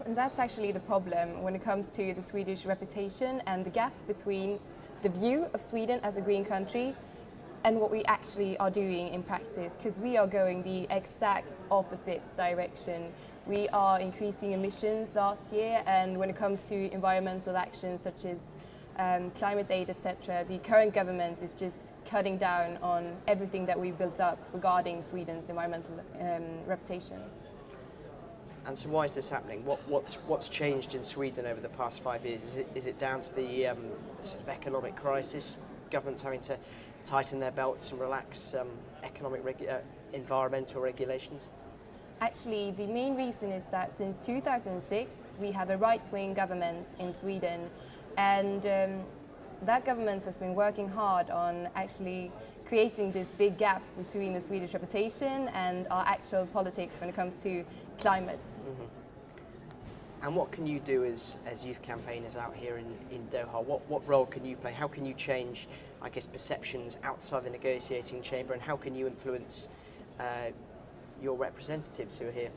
And that's actually the problem when it comes to the Swedish reputation and the gap between the view of Sweden as a green country and what we actually are doing in practice, because we are going the exact opposite direction. We are increasing emissions last year, and when it comes to environmental actions such as climate aid, etc., the current government is just cutting down on everything that we built up regarding Sweden's environmental reputation. And so why is this happening? What's changed in Sweden over the past 5 years? Is it down to the sort of economic crisis, governments having to tighten their belts and relax environmental regulations? Actually, the main reason is that since 2006 we have a right-wing government in Sweden, and that government has been working hard on actually creating this big gap between the Swedish reputation and our actual politics when it comes to climate. Mm-hmm. And what can you do as youth campaigners out here in Doha? What role can you play? How can you change, I guess, perceptions outside the negotiating chamber, and how can you influence your representatives who are here?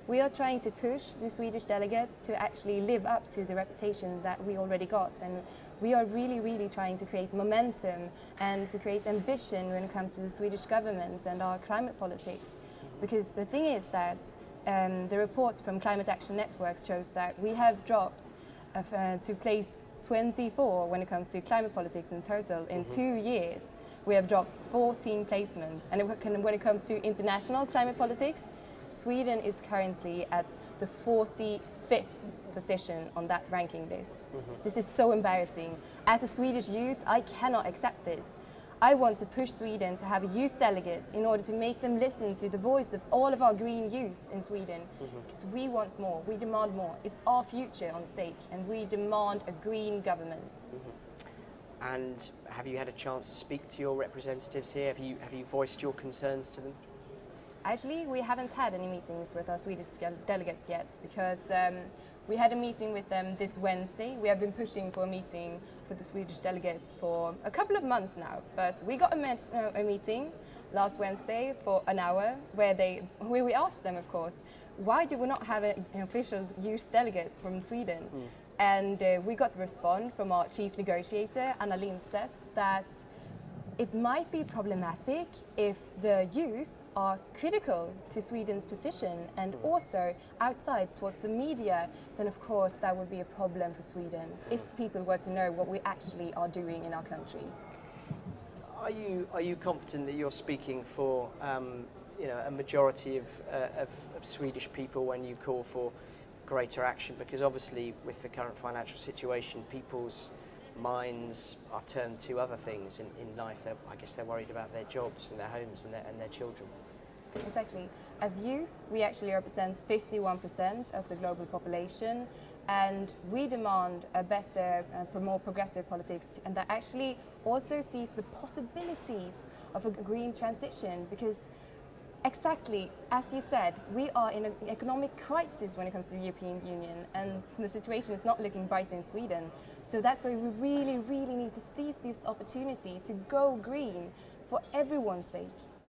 We are trying to push the Swedish delegates to actually live up to the reputation that we already got, and we are really trying to create momentum and to create ambition when it comes to the Swedish government and our climate politics. Because the thing is that the reports from Climate Action Networks shows that we have dropped to place 24 when it comes to climate politics in total. In 2 years we have dropped 14 placements, and when it comes to international climate politics, Sweden is currently at the 45th position on that ranking list. This is so embarrassing. As a Swedish youth, I cannot accept this. I want to push Sweden to have a youth delegate in order to make them listen to the voice of all of our green youth in Sweden. Because we want more, we demand more. It's our future on stake, and we demand a green government. And have you had a chance to speak to your representatives here? Have you voiced your concerns to them? Actually, we haven't had any meetings with our Swedish delegates yet, because we had a meeting with them this Wednesday. We have been pushing for a meeting for the Swedish delegates for a couple of months now, but we got a meeting last Wednesday for an hour where we asked them, of course, why do we not have an official youth delegate from Sweden? And we got the response from our chief negotiator, Anna Lindstedt, that it might be problematic if the youth are critical to Sweden's position and also outside towards the media, then of course that would be a problem for Sweden if people were to know what we actually are doing in our country. Are you confident that you're speaking for a majority of Swedish people when you call for greater action? Because obviously with the current financial situation, people's minds are turned to other things in life. I guess they're worried about their jobs and their homes and their children. Exactly. As youth, we actually represent 51% of the global population, and we demand a better, more progressive politics, and that actually also sees the possibilities of a green transition, because exactly, as you said, we are in an economic crisis when it comes to the European Union, and the situation is not looking bright in Sweden. So that's why we really need to seize this opportunity to go green for everyone's sake.